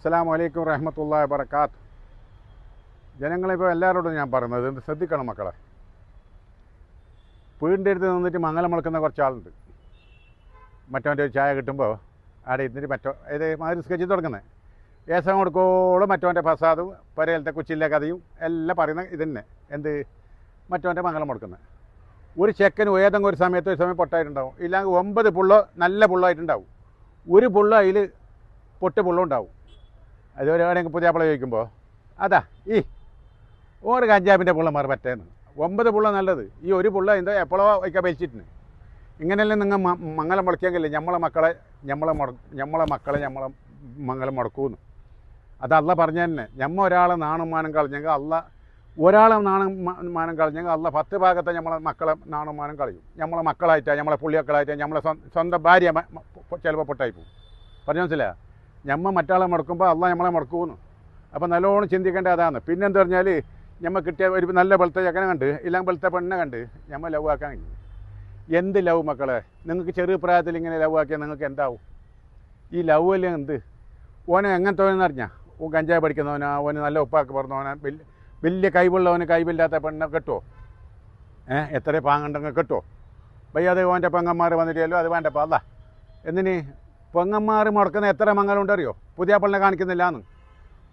അസ്സലാമു അലൈക്കും റഹ്മത്തുള്ളാഹി വബറകാത്ത്. ജനങ്ങളിപ്പോൾ എല്ലാവരോടും ഞാൻ പറയുന്നത് ഇത് ശ്രദ്ധിക്കണം മക്കളെ. വീടിൻ്റെ അടുത്ത് നിന്നിട്ട് മംഗലം മുളക്കുന്ന കുറച്ച് ആളുണ്ട്. മറ്റവൻ്റെ ഒരു ചായ കിട്ടുമ്പോൾ അവിടെ ഇരുന്നിട്ട് ഇത് മാതിരി സ്കെച്ച് തുടങ്ങുന്നത് ഏസം കൊടുക്കോളം മറ്റവൻ്റെ ഫസാദും പരയിലത്തെ കുച്ചിലെ കഥയും എല്ലാം പറയുന്ന ഇത് തന്നെ. എന്ത് മറ്റവൻ്റെ മംഗലം മുടക്കുന്നത് ഒരു ചെക്കനും ഏതെങ്കിലും ഒരു സമയം പൊട്ടായിട്ടുണ്ടാവും. ഇല്ലെങ്കിൽ 9 പുള്ളോ നല്ല പുള്ളായിട്ടുണ്ടാവും. ഒരു പുള്ള അതിൽ പൊട്ട് പുള്ളുണ്ടാവും. അതുപോലെ എവിടെയെങ്കിലും പുതിയ പുള്ള ചോദിക്കുമ്പോൾ അതാ ഈ ഒരു കഞ്ചാബിൻ്റെ പുള്ളമാർ പറ്റേന്ന് 9 പുള്ള നല്ലത്, ഈ ഒരു പുള്ള എന്തോ എപ്പോഴോ വയ്ക്കാൻ വലിച്ചിട്ടുണ്ട്. ഇങ്ങനെയല്ലേ നിങ്ങൾ മംഗലം മുടക്കിയെങ്കിലേ നമ്മളെ മക്കളെ മംഗലം മുടക്കൂന്ന്. അത് അള്ള പറഞ്ഞു തന്നെ. ഒരാളെ നാണും മാനം കളഞ്ഞെങ്കിൽ ഒരാളെ മാനം കളഞ്ഞെങ്കിൽ 10 ഭാഗത്തെ നമ്മളെ മക്കളെ നാണും മാനം കളയും. നമ്മളെ മക്കളായിട്ടാണ്, നമ്മളെ പുള്ളിമക്കളായിട്ടാണ്, നമ്മളെ സ്വന്തം ഭാര്യ ചിലപ്പോൾ പൊട്ടായി പോകും. പറഞ്ഞു മനസ്സിലാ? മറ്റാളെ മുടക്കുമ്പോൾ നമ്മളെ മുടക്കൂന്ന്. അപ്പോൾ നല്ലോണം ചിന്തിക്കേണ്ട അതാണ്. പിന്നെന്താ പറഞ്ഞാൽ കിട്ടിയ ഒരു നല്ല വെളുത്ത ചക്കനെ കണ്ട് ഇല്ലെങ്കിൽ വെളുത്ത പെണ്ണെ കണ്ട് ലവ് ആക്കാൻ കഴിയും. എന്ത് ലവ് മക്കളെ? നിങ്ങൾക്ക് ചെറിയ പ്രായത്തിൽ ഇങ്ങനെ ലവ് ആക്കിയാൽ നിങ്ങൾക്ക് എന്താവും? ഈ ലവ് അല്ലേ എന്ത്? ഓനെ എങ്ങനത്തോനെന്ന് അറിഞ്ഞാൽ ഓൻ കഞ്ചാവ് പഠിക്കുന്നവനാ, ഓന് നല്ല ഉപ്പാക്ക് പറഞ്ഞവനാ, വലിയ കൈവുള്ളവന് കൈവില്ലാത്ത പെണ്ണെ കെട്ടുമോ? എത്ര പാങ്ങുണ്ടെങ്കിൽ കെട്ടുമോ? അത് ഓൻ്റെ പെങ്ങന്മാർ വന്നിട്ടല്ലോ അത് വേണ്ടപ്പോൾ അല്ല. എന്തിന് പെങ്ങന്മാർ മുടക്കുന്ന എത്ര മംഗലുണ്ടറിയോ? പുതിയ പെണ്ണെ കാണിക്കുന്നില്ലാന്ന്.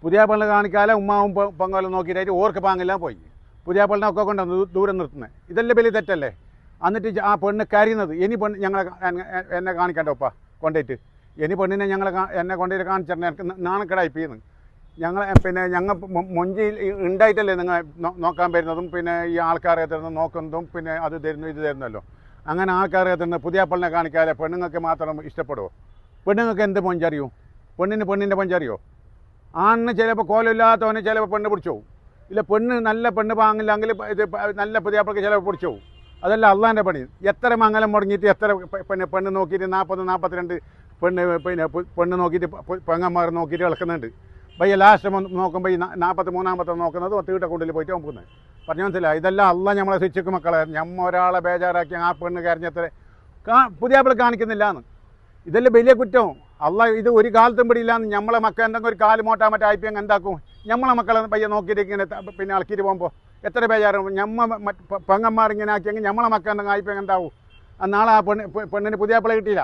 പുതിയ പെണ്ണെ കാണിക്കാതെ ഉമ്മാവും പൊങ്കാലും നോക്കിയിട്ട് ഓർക്ക് പാങ്ങില്ല പോയി പുതിയ പെണ്ണൊക്കെ കൊണ്ടാണ് ദൂരം നിർത്തുന്നത്. ഇതെല്ലാം വലിയ തെറ്റല്ലേ? എന്നിട്ട് ആ പെണ്ണ് കരയുന്നത് ഇനി എന്നെ കാണിക്കണ്ട ഒപ്പ കൊണ്ടുപോയിട്ട് ഇനി പെണ്ണിനെ എന്നെ കൊണ്ടുപോയിട്ട് കാണിച്ചിട്ട് എനിക്ക് നാണക്കേടായിപ്പോയിന്ന്. ഞങ്ങൾ മൊഞ്ചിയിൽ ഉണ്ടായിട്ടല്ലേ നിങ്ങൾ നോക്കാൻ വരുന്നതും പിന്നെ ഈ ആൾക്കാരെ തരുന്നത് നോക്കുന്നതും പിന്നെ അത് തരുന്നു ഇത് തരുന്നല്ലോ. അങ്ങനെ ആൾക്കാരെ തരുന്നത് പുതിയ പെണ്ണിനെ കാണിക്കാതെ പെണ്ണുങ്ങൾക്ക് മാത്രം ഇഷ്ടപ്പെടുമോ? പെണ്ണുങ്ങൾക്ക് എന്ത് മൊഞ്ചറിയോ? പെണ്ണിൻ്റെ മൊഞ്ചറിയോ? ആണിന് ചിലപ്പോൾ കോലമില്ലാത്തവന് ചിലപ്പോൾ പെണ്ണ് പിടിച്ചു പോകും. ഇല്ല നല്ല പെണ്ണ് പാങ്ങില്ലെങ്കിൽ ഇത് നല്ല പുതിയപ്പൾക്ക് ചിലപ്പോൾ പിടിച്ചു പോകും. അതല്ല അള്ളാൻ്റെ പണി. എത്ര മംഗലം മുടങ്ങിയിട്ട് എത്ര പെണ്ണ് നോക്കിയിട്ട് 40-42 പെണ്ണ് നോക്കിയിട്ട് പെങ്ങന്മാർ നോക്കിയിട്ട് ഇളക്കുന്നുണ്ട്. ലാസ്റ്റ് നോക്കുമ്പോൾ ഈ 43-ാമത്തെ നോക്കുന്നത് തീട്ടക്കുണ്ടിൽ പോയിട്ട് നോക്കുന്നത്. പറഞ്ഞു മനസ്സിലായി? ഇതെല്ലാം അള്ള നമ്മളെ ശിക്ഷിക്കും മക്കളെ. ഒരാളെ ബേജാറാക്കി ആ പെണ്ണ് കരഞ്ഞത്ര പുതിയപ്പിൾ കാണിക്കുന്നില്ലാന്ന്. ഇതെല്ലാം വലിയ കുറ്റവും. ഇത് ഒരു കാലത്തും പിടിയില്ലാന്ന്. നമ്മളെ മക്കൾ എന്തെങ്കിലും ഒരു കാല് മോട്ടാൻ മറ്റേ ആയിപ്പിയും എന്താക്കും? നമ്മളെ മക്കളെ പയ്യെ നോക്കിയിട്ട് ഇങ്ങനെ പിന്നെ ഇളക്കിയിട്ട് പോകുമ്പോൾ എത്ര ബേജാറും. പെങ്ങന്മാർ ഇങ്ങനെ ആക്കിയെങ്കിൽ നമ്മളെ മക്കൾ എന്തെങ്കിലും ആയിപ്പിയും എന്താവും? നാളെ ആ പെണ്ണിന് പുതിയപ്പിള കിട്ടിയില്ല.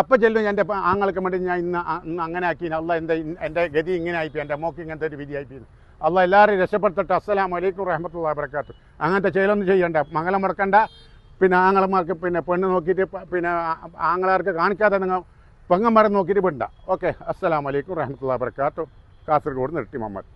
അപ്പം ചെല്ലും എൻ്റെ ആങ്ങൾക്ക് വേണ്ടി ഞാൻ ഇന്ന് അങ്ങനെ ആക്കി. എൻ്റെ ഗതി ഇങ്ങനെ ആയിപ്പോയി, എൻ്റെ മോക്ക് ഇങ്ങനത്തെ ഒരു വിധി ആയിപ്പോയി. എല്ലാവരും രക്ഷപ്പെടുത്തട്ടെ. അസ്സലാമു അലൈക്കും റഹ്മത്തുള്ളാഹി വബറകാതുഹു. അങ്ങനത്തെ ചെയ്യലൊന്നും ചെയ്യണ്ട. മംഗലം മുടക്കണ്ട. പിന്നെ ആങ്ങളമാർക്ക് പിന്നെ പെണ്ണ് നോക്കിയിട്ട് പിന്നെ ആങ്ങളാർക്ക് കാണിക്കാതെ നിങ്ങൾ പെങ്ങന്മാരെ നോക്കിയിട്ട് വിടണ്ട. ഓക്കെ. അസ്സലാമു അലൈക്കും റഹ്മത്തുള്ളാഹി വബറകാതുഹു. കാസർഗോഡ് നിർത്തി മുഹമ്മദ്.